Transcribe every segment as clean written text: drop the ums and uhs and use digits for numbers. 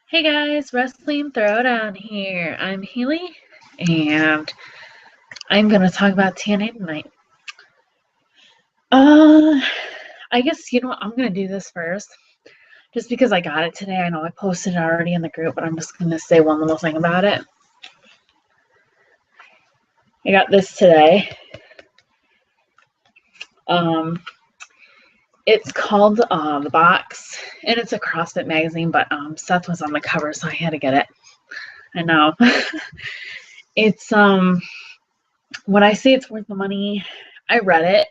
Hey guys, Wrestling Throwdown here. I'm Haley, and I'm gonna talk about TNA tonight. I guess you know what, I'm gonna do this first, just because I got it today. I know I posted it already in the group, but I'm just gonna say one little thing about it. I got this today. It's called The Box, and it's a CrossFit magazine, but Seth was on the cover, so I had to get it. I know. It's when I say it's worth the money, I read it.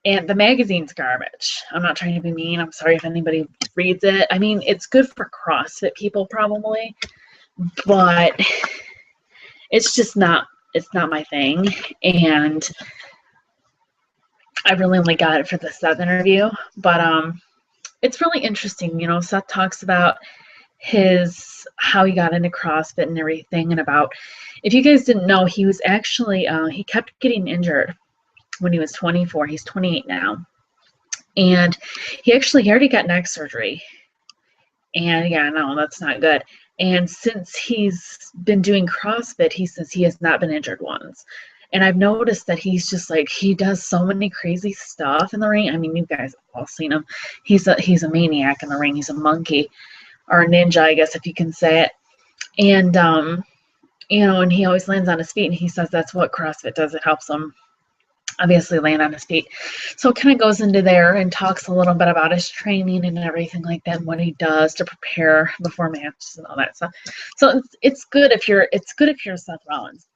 And the magazine's garbage. I'm not trying to be mean. I'm sorry if anybody reads it. I mean, it's good for CrossFit people probably, but it's not my thing. And I really only got it for the Seth interview, but it's really interesting. You know, Seth talks about how he got into CrossFit and everything, and about, if you guys didn't know, he was actually he kept getting injured when he was 24. He's 28 now. And he already got neck surgery. And yeah, no, that's not good. And since he's been doing CrossFit, he says he has not been injured once. And I've noticed that he's just like, he does so many crazy stuff in the ring. I mean, you guys have all seen him. He's a maniac in the ring. He's a monkey, or a ninja, I guess, if you can say it. And you know, and he always lands on his feet, and he says that's what CrossFit does. It helps him obviously land on his feet. So it kind of goes into there and talks a little bit about his training and everything like that, and what he does to prepare before matches and all that stuff. So it's good if you're Seth Rollins,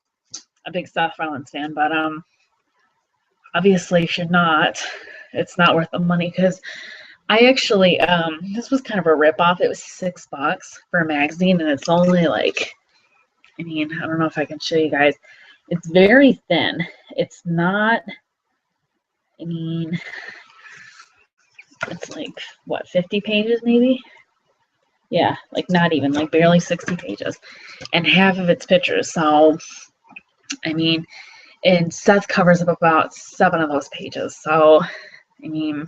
a big Seth Rollins fan, but obviously if you're not, it's not worth the money. Because I actually this was kind of a rip-off. It was $6 for a magazine, and it's only like, I mean, I don't know if I can show you guys. It's very thin. It's not, I mean, it's like, what, 50 pages maybe? Yeah, like not even, like barely 60 pages. And half of it's pictures. So, I mean, and Seth covers up about 7 of those pages. So, I mean,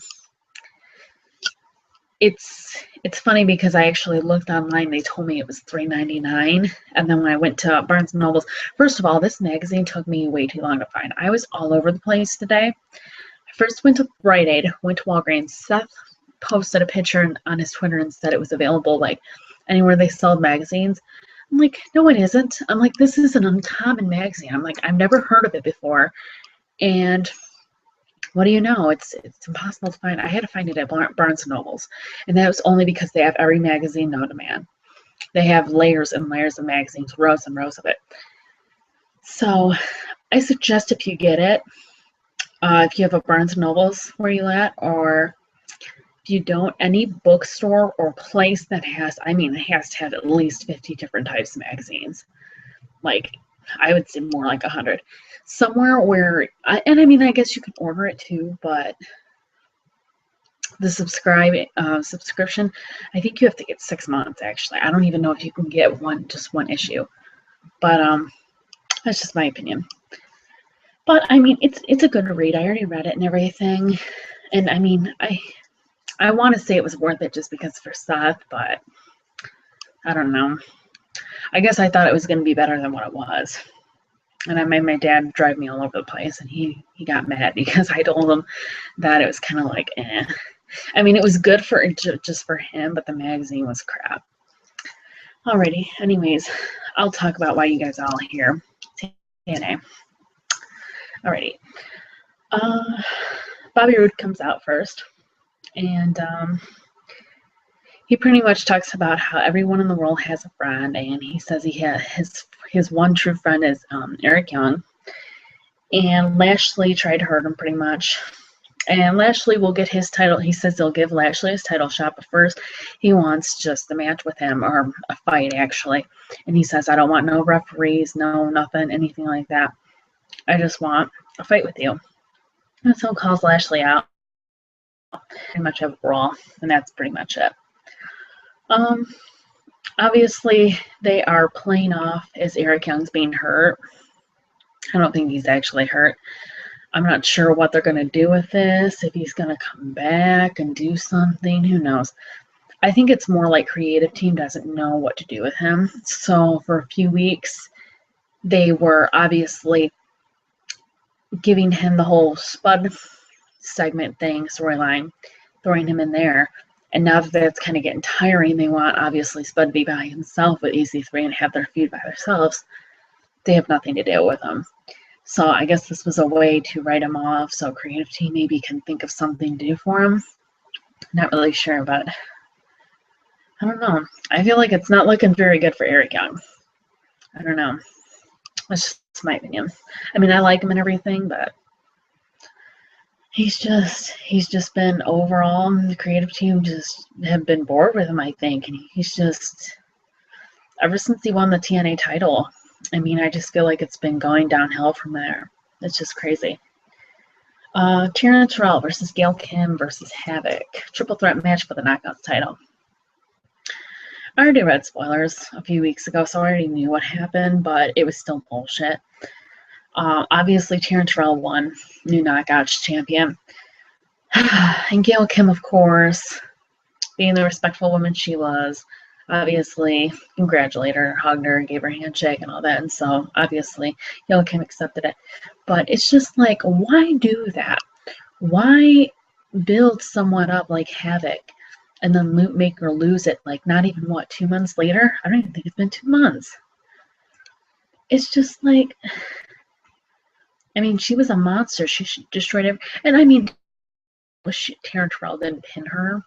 it's funny because I actually looked online. They told me it was $3.99, and then when I went to Barnes and Nobles, first of all, this magazine took me way too long to find. I was all over the place today. I first went to Rite Aid, went to Walgreens. Seth posted a picture on his Twitter and said it was available like anywhere they sold magazines. I'm like, no, it isn't. I'm like, this is an uncommon magazine. I'm like, I've never heard of it before, and what do you know? It's impossible to find. I had to find it at Barnes and Nobles, and that was only because they have every magazine known to man. They have layers and layers of magazines, rows and rows of it. So I suggest, if you get it, if you have a Barnes and Nobles where you at, or if you don't, any bookstore or place that has, I mean, it has to have at least 50 different types of magazines. Like, I would say more like 100. Somewhere where, and I mean, I guess you can order it too, but the subscription, I think you have to get 6 months, actually. I don't even know if you can get just one issue, but that's just my opinion. But I mean, it's a good read. I already read it and everything, and I mean, I want to say it was worth it just because for Seth, but I don't know. I guess I thought it was going to be better than what it was. And I made my dad drive me all over the place, and he got mad because I told him that it was kind of like, eh. I mean, it was good for just for him, but the magazine was crap. Alrighty, anyways, I'll talk about why you guys are all here. TNA. Alrighty. Bobby Roode comes out first, and he pretty much talks about how everyone in the world has a friend, and he says he has his one true friend is Eric Young, and Lashley tried to hurt him pretty much, and Lashley will get his title. He says they'll give Lashley his title shot, but first he wants just a match with him, or a fight actually, and he says, I don't want no referees, no nothing, anything like that. I just want a fight with you. And so calls Lashley out, pretty much have a brawl, and that's pretty much it. Obviously, they are playing off as Eric Young's being hurt. I don't think he's actually hurt. I'm not sure what they're going to do with this, if he's going to come back and do something. Who knows? I think it's more like creative team doesn't know what to do with him. So for a few weeks, they were obviously giving him the whole Spud segment thing, storyline, throwing him in there. And now that that's kind of getting tiring, they want obviously Spud to be by himself with EC3 and have their feud by themselves. They have nothing to do with him. So I guess this was a way to write him off so creative team maybe can think of something to do for him. Not really sure, but I don't know. I feel like it's not looking very good for Eric Young. I don't know. That's just my opinion. I mean, I like him and everything, but he's just been overall, the creative team just have been bored with him, I think. And he's just, ever since he won the TNA title, I mean, I just feel like it's been going downhill from there. It's just crazy. Taryn Terrell versus Gail Kim versus Havoc. Triple threat match for the Knockouts title. I already read spoilers a few weeks ago, so I already knew what happened, but it was still bullshit. Obviously, Taryn Terrell won, new Knockouts champion. And Gail Kim, of course, being the respectful woman she was, obviously congratulated her, hugged her, gave her a handshake and all that. And so, obviously, Gail Kim accepted it. But it's just like, why do that? Why build someone up like Havoc and then make her lose it, like, not even, 2 months later? I don't even think it's been 2 months. It's just like, I mean, she was a monster. She destroyed everything. And I mean, Taryn Terrell didn't pin her,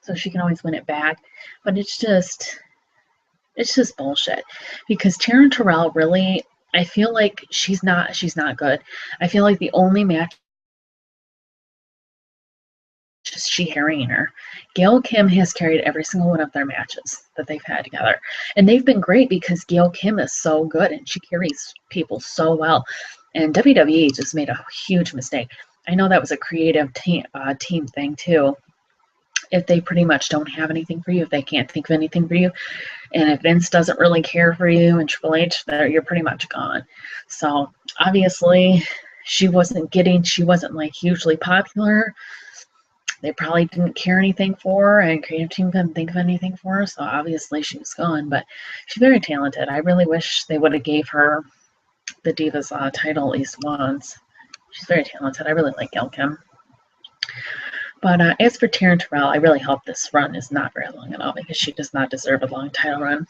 so she can always win it back. But it's just bullshit. Because Taryn Terrell really, I feel like she's not good. I feel like the only match is she carrying her. Gail Kim has carried every single one of their matches that they've had together. And they've been great because Gail Kim is so good and she carries people so well. And WWE just made a huge mistake. I know that was a creative team thing too. If they pretty much don't have anything for you, if they can't think of anything for you, and if Vince doesn't really care for you and Triple H, you're pretty much gone. So obviously she wasn't like hugely popular. They probably didn't care anything for her, and creative team couldn't think of anything for her, so obviously she was gone. But she's very talented. I really wish they would have gave her the Divas title at least once. She's very talented. I really like Gail Kim. But as for Taryn Terrell, I really hope this run is not very long at all because she does not deserve a long title run.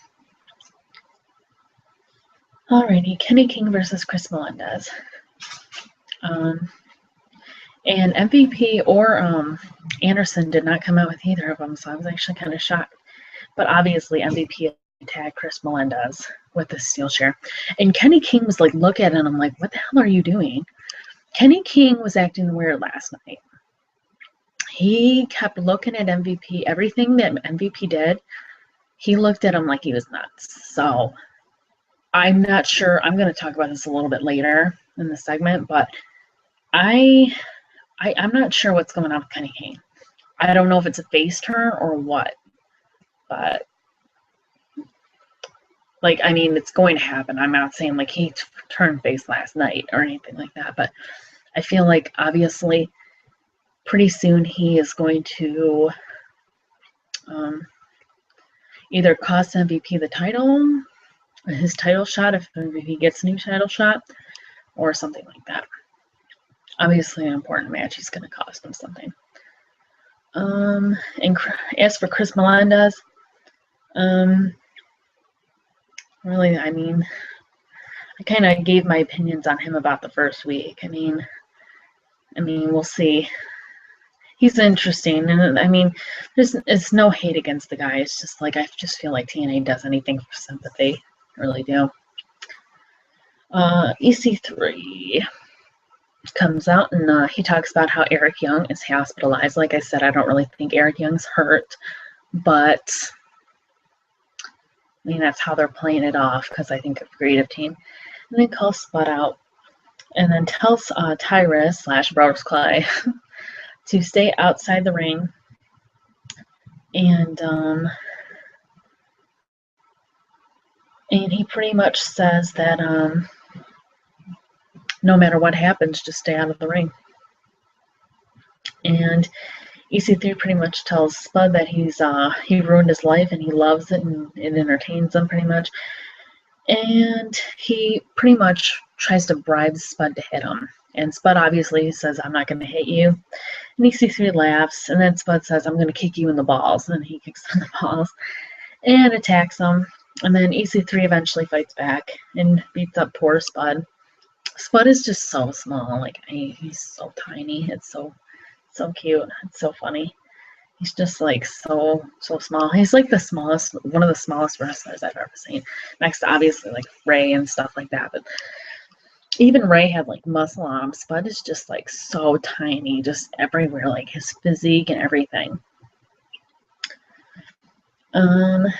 Alrighty, Kenny King versus Chris Melendez. And MVP or Anderson did not come out with either of them, so I was actually kind of shocked. But obviously, MVP tagged Chris Melendez with the steel chair. And Kenny King was like, look at it, and I'm like, what the hell are you doing? Kenny King was acting weird last night. He kept looking at MVP. Everything that MVP did, he looked at him like he was nuts. So I'm not sure. I'm going to talk about this a little bit later in the segment, but I'm not sure what's going on with Kenny King. I don't know if it's a face turn or what, but like, I mean, it's going to happen. I'm not saying like he turned face last night or anything like that, but I feel like obviously pretty soon he is going to either cost MVP the title, his title shot if he gets a new title shot, or something like that. Obviously an important match. He's going to cost him something. And as for Chris Melendez, really, I mean, I kind of gave my opinions on him about the first week. I mean, we'll see. He's interesting, and I mean, it's no hate against the guy. It's just like I just feel like TNA does anything for sympathy. I really do. EC3 comes out and he talks about how Eric Young is hospitalized. Like I said, I don't really think Eric Young's hurt, but I mean that's how they're playing it off because I think of creative team. And then calls Spud out, and then tells Tyrus / Brodus Clay to stay outside the ring, and he pretty much says that no matter what happens, just stay out of the ring. And EC3 pretty much tells Spud that he ruined his life and he loves it and it entertains him pretty much. And he pretty much tries to bribe Spud to hit him. And Spud obviously says, I'm not going to hit you. And EC3 laughs, and then Spud says, I'm going to kick you in the balls. And then he kicks in the balls and attacks him. And then EC3 eventually fights back and beats up poor Spud. Spud is just so small. Like, he's so tiny. It's so cute. It's so funny. He's just like so small. He's like the smallest, one of the smallest wrestlers I've ever seen. Next to obviously like Ray and stuff like that. But even Ray had like muscle on him. Spud is just like so tiny, just everywhere, like his physique and everything. And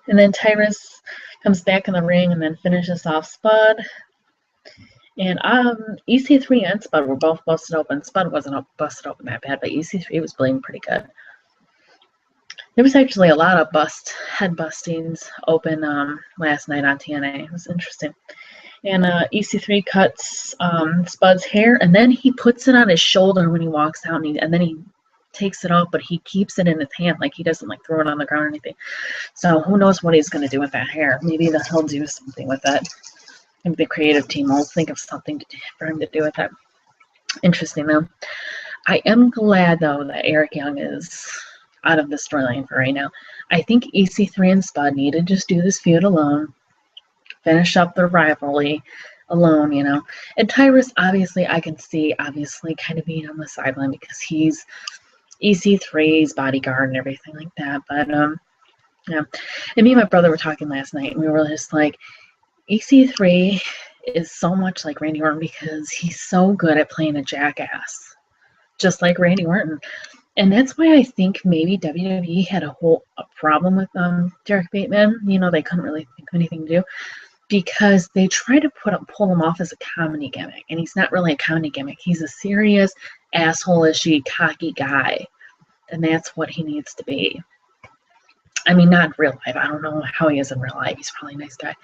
then Tyrus comes back in the ring and then finishes off Spud. And EC3 and Spud were both busted open. Spud wasn't busted open that bad, but EC3 was bleeding pretty good. There was actually a lot of head bustings open last night on TNA. It was interesting. And EC3 cuts Spud's hair, and then he puts it on his shoulder when he walks out, and then he takes it off, but he keeps it in his hand, like he doesn't like throw it on the ground or anything. So who knows what he's going to do with that hair? Maybe he'll do something with it. Maybe the creative team will think of something for him to do with it. Interesting, though. I am glad, though, that Eric Young is out of the storyline for right now. I think EC3 and Spud need to just do this feud alone, finish up their rivalry alone, you know. And Tyrus, obviously, I can see, kind of being on the sideline because he's EC3's bodyguard and everything like that. But, yeah. And me and my brother were talking last night, and we were just like, EC3 is so much like Randy Orton because he's so good at playing a jackass, just like Randy Orton. And that's why I think maybe WWE had a problem with Derek Bateman. You know, they couldn't really think of anything to do because they try to pull him off as a comedy gimmick, and he's not really a comedy gimmick. He's a serious, asshole-ishy, cocky guy, and that's what he needs to be. I mean, not in real life. I don't know how he is in real life. He's probably a nice guy.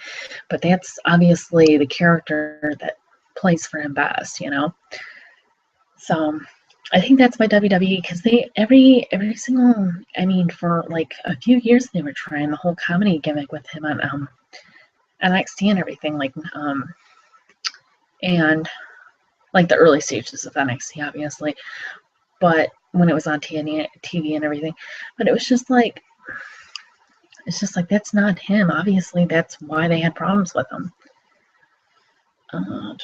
But that's obviously the character that plays for him best, you know? So I think that's why WWE, because they, every single, I mean, for like a few years, they were trying the whole comedy gimmick with him on NXT and everything, like, and like the early stages of NXT, obviously. But when it was on TV and everything, but it was just like, it's just like, that's not him. Obviously, that's why they had problems with him. And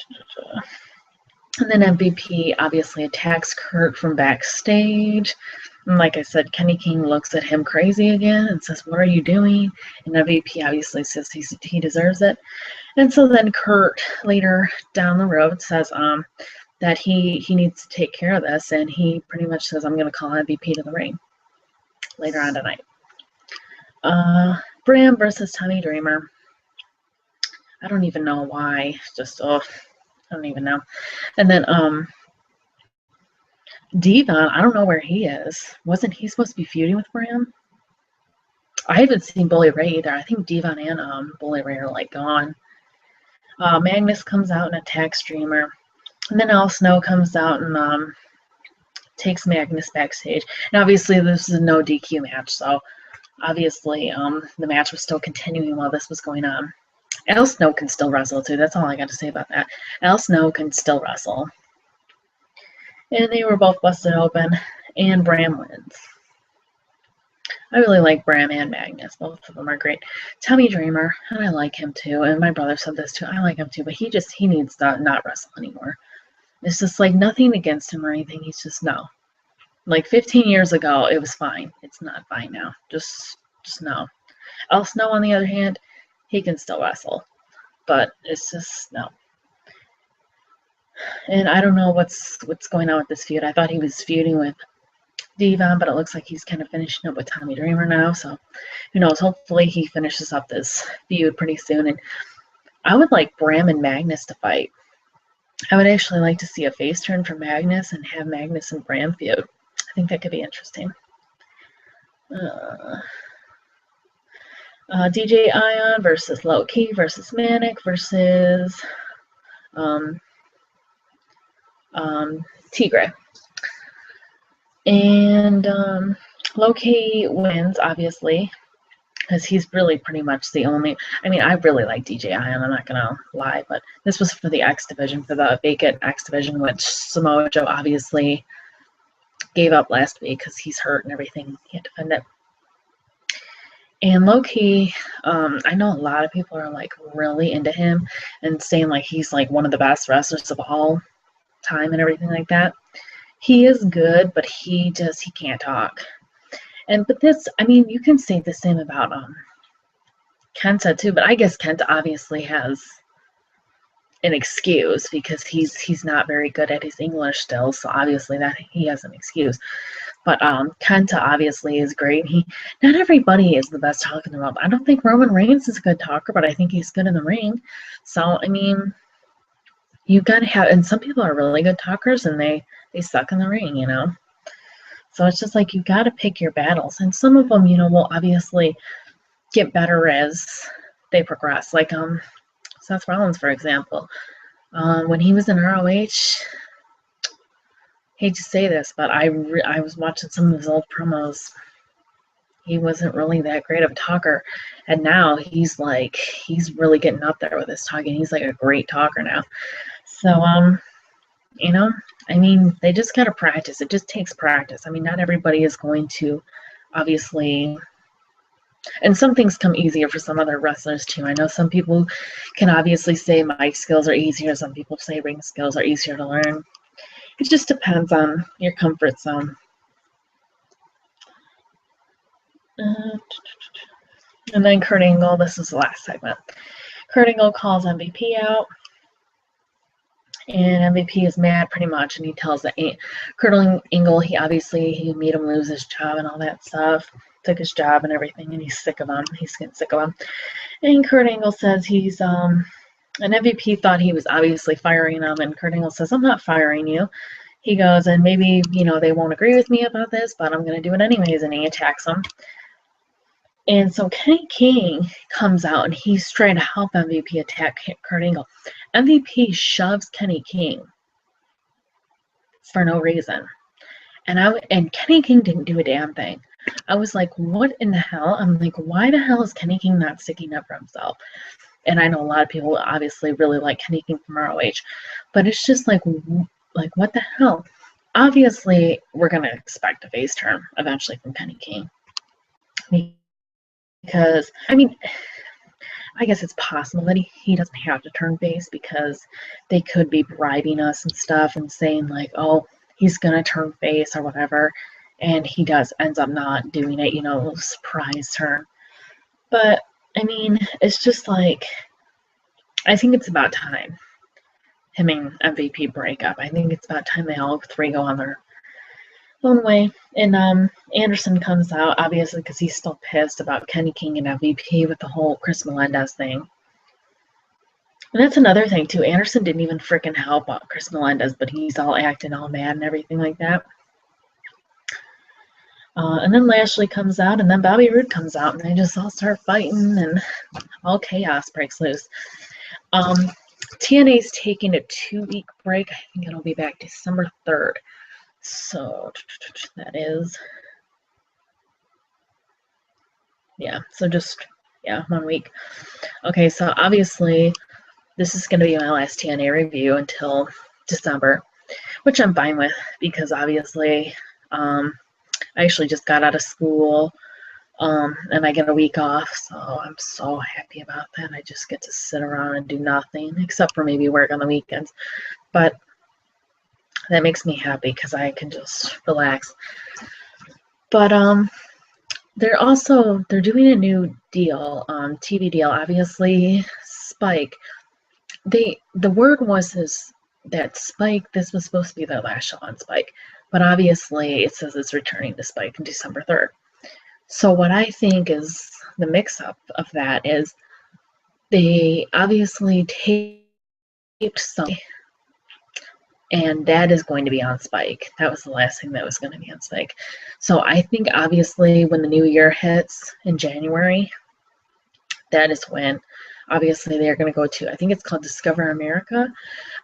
then MVP obviously attacks Kurt from backstage. And like I said, Kenny King looks at him crazy again and says, what are you doing? And MVP obviously says he deserves it. And so then Kurt later down the road says that he needs to take care of this. And he pretty much says, I'm going to call MVP to the ring later on tonight. Bram versus Tommy Dreamer. I don't even know why. Just, I don't even know. And then, Devon, I don't know where he is. Wasn't he supposed to be feuding with Bram? I haven't seen Bully Ray either. I think Devon and Bully Ray are like gone. Magnus comes out and attacks Dreamer. And then Al Snow comes out and takes Magnus backstage. And obviously this is a no DQ match, so obviously, the match was still continuing while this was going on. Al Snow can still wrestle, too. That's all I got to say about that. Al Snow can still wrestle. And they were both busted open, and Bram wins. I really like Bram and Magnus. Both of them are great. Tommy Dreamer, and I like him, too. And my brother said this, too. I like him, too. But he needs to not wrestle anymore. It's just, like, nothing against him or anything. He's just, no. Like 15 years ago, it was fine. It's not fine now. Just no. Al Snow, on the other hand, he can still wrestle. But it's just, no. And I don't know what's going on with this feud. I thought he was feuding with Devon, but it looks like he's kind of finishing up with Tommy Dreamer now. So who knows? Hopefully he finishes up this feud pretty soon. And I would like Bram and Magnus to fight. I would actually like to see a face turn for Magnus and have Magnus and Bram feud. I think that could be interesting. DJ Ion versus Low Key versus Manic versus Tigre. And Low-Key wins, obviously, because he's really pretty much the only. I mean, I really like DJ Ion, I'm not gonna lie, but this was for the X division, for the vacant X division, which Samoa Joe obviously gave up last week because he's hurt and everything. He can't defend it. And low-key, I know a lot of people are like really into him and saying like he's like one of the best wrestlers of all time and everything like that. He is good, but he can't talk. But this, I mean, you can say the same about Kenta too, but I guess Kenta obviously has an excuse because he's not very good at his English still, so obviously that he has an excuse. But Kenta obviously is great. Not everybody is the best talker in the world. I don't think Roman Reigns is a good talker, but I think he's good in the ring. So I mean, you gotta have, and some people are really good talkers and they suck in the ring, you know. So it's just like you gotta pick your battles, and some of them, you know, will obviously get better as they progress. Like Seth Rollins, for example, when he was in ROH. Hate to say this, but I was watching some of his old promos. He wasn't really that great of a talker, and now he's really getting up there with his talking. He's like a great talker now. So you know, I mean, they just gotta practice. It just takes practice. I mean, not everybody is going to obviously, and some things come easier for some other wrestlers too. I know some people can obviously say mic skills are easier. Some people say ring skills are easier to learn. It just depends on your comfort zone. And then Kurt Angle, this is the last segment. Kurt Angle calls MVP out, and MVP is mad pretty much, and he tells that Kurt Angle, he made him lose his job and all that stuff, took his job and everything, and he's sick of him. He's getting sick of him. And Kurt Angle says he's and MVP thought he was obviously firing him, and Kurt Angle says, I'm not firing you. He goes, and maybe, you know, they won't agree with me about this, but I'm going to do it anyways, and he attacks him. And so Kenny King comes out, and he's trying to help MVP attack Kurt Angle. MVP shoves Kenny King for no reason. And Kenny King didn't do a damn thing. I was like, what in the hell? I'm like, why the hell is Kenny King not sticking up for himself? And I know a lot of people obviously really like Kenny King from ROH, but it's just like what the hell? Obviously, we're going to expect a face turn eventually from Kenny King. Because, I mean, I guess it's possible that he doesn't have to turn face because they could be bribing us and stuff and saying like, oh, he's going to turn face or whatever. And he ends up not doing it, you know, surprise turn. But, I mean, it's just like, I think it's about time him and MVP break up. I think it's about time they all three go on their own way. And Anderson comes out, obviously, because he's still pissed about Kenny King and MVP with the whole Chris Melendez thing. And that's another thing, too. Anderson didn't even freaking help out Chris Melendez, but he's all acting all mad and everything like that. And then Lashley comes out, and then Bobby Roode comes out, and they just all start fighting, and all chaos breaks loose. TNA's taking a 2-week break. I think it'll be back December 3rd. So that is, so just 1 week. Okay, so obviously this is going to be my last TNA review until December, which I'm fine with because obviously I actually just got out of school and I get a week off, so I'm so happy about that. I just get to sit around and do nothing except for maybe work on the weekends, but that makes me happy because I can just relax. But they're doing a new deal, TV deal. Obviously, Spike. The word was that Spike. This was supposed to be their last show on Spike, but obviously it says it's returning to Spike on December 3rd. So what I think is the mix-up of that is they obviously taped something. And that is going to be on Spike. That was the last thing that was going to be on Spike. So I think obviously when the new year hits in January, that is when obviously they're going to go to, I think it's called Discover America.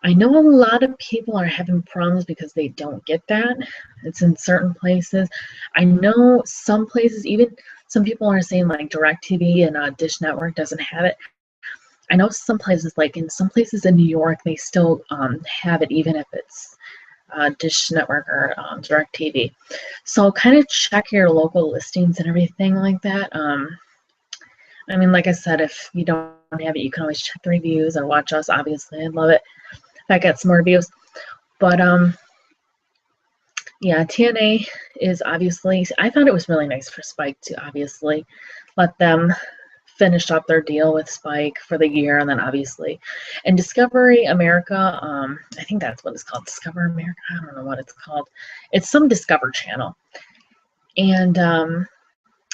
I know a lot of people are having problems because they don't get that. It's in certain places. I know some places, even some people are saying like DirecTV and Dish Network doesn't have it. I know some places, like in some places in New York, they still have it, even if it's Dish Network or DirecTV. So kind of check your local listings and everything like that. I mean, like I said, if you don't have it, you can always check the reviews or watch us. Obviously, I'd love it if I get some more reviews. But yeah, TNA is obviously, I thought it was really nice for Spike to obviously let them finish up their deal with Spike for the year, and then obviously, and Discovery America, I think that's what it's called, Discover America. I don't know what it's called. It's some Discover channel, and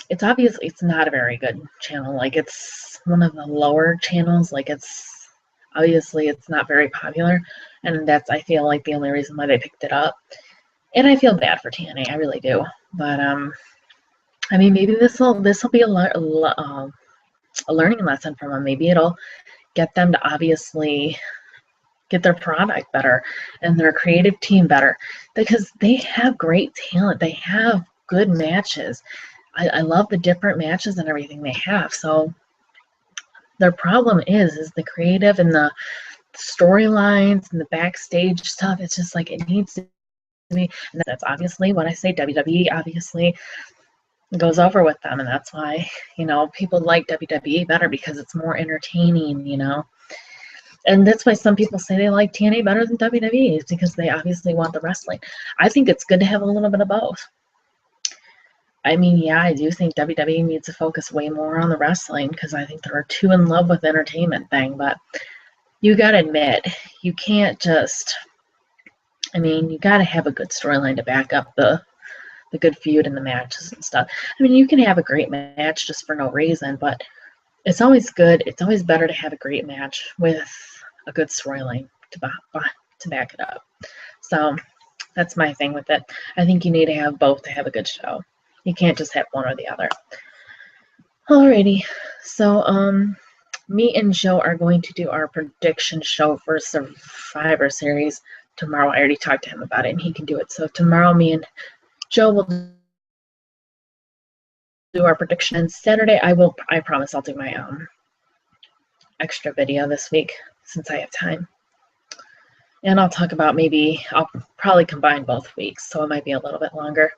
it's obviously, it's not a very good channel. Like, it's one of the lower channels. Like, it's obviously, it's not very popular, and that's, I feel like, the only reason why they picked it up. And I feel bad for TNA, I really do. But I mean, maybe this will be a learning lesson for them. Maybe it'll get them to obviously get their product better and their creative team better, because they have great talent. They have good matches. I love the different matches and everything they have. So their problem is the creative and the storylines and the backstage stuff. It's just like, it needs to be, and that's obviously when I say WWE obviously goes over with them, and that's why, you know, people like WWE better, because it's more entertaining, you know. And that's why some people say they like TNA better than WWE, is because they obviously want the wrestling. I think it's good to have a little bit of both. I mean, yeah, I do think WWE needs to focus way more on the wrestling, because I think they're too in love with the entertainment thing. But you gotta admit, you can't just, I mean, you gotta have a good storyline to back up the good feud and the matches and stuff. I mean, you can have a great match just for no reason, but it's always good. It's always better to have a great match with a good storyline to back it up. So that's my thing with it. I think you need to have both to have a good show. You can't just have one or the other. Alrighty, so me and Joe are going to do our prediction show for Survivor Series tomorrow. I already talked to him about it, and he can do it. So tomorrow, me and Joe will do our predictions. Saturday, I promise I'll do my extra video this week, since I have time. And I'll talk about, I'll probably combine both weeks, so it might be a little bit longer.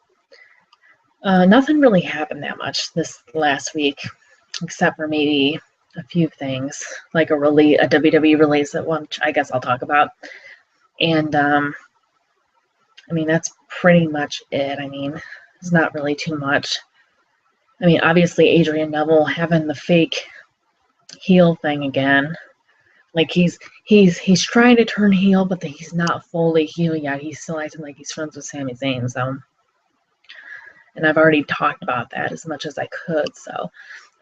Nothing really happened that much this last week, except for maybe a few things, like a WWE release at one, which I guess I'll talk about. And I mean, that's pretty much it. I mean, it's not really too much. I mean, obviously Adrian Neville having the fake heel thing again. Like, he's trying to turn heel, but he's not fully heel yet. He's still acting like he's friends with Sami Zayn. So, and I've already talked about that as much as I could. So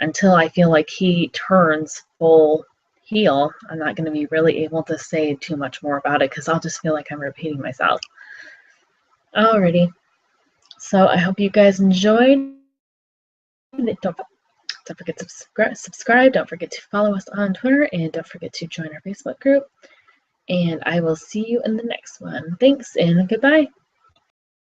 until I feel like he turns full heel, I'm not going to be really able to say too much more about it, because I'll just feel like I'm repeating myself. Alrighty. So I hope you guys enjoyed. Don't forget to subscribe. Don't forget to follow us on Twitter, and don't forget to join our Facebook group. And I will see you in the next one. Thanks, and goodbye.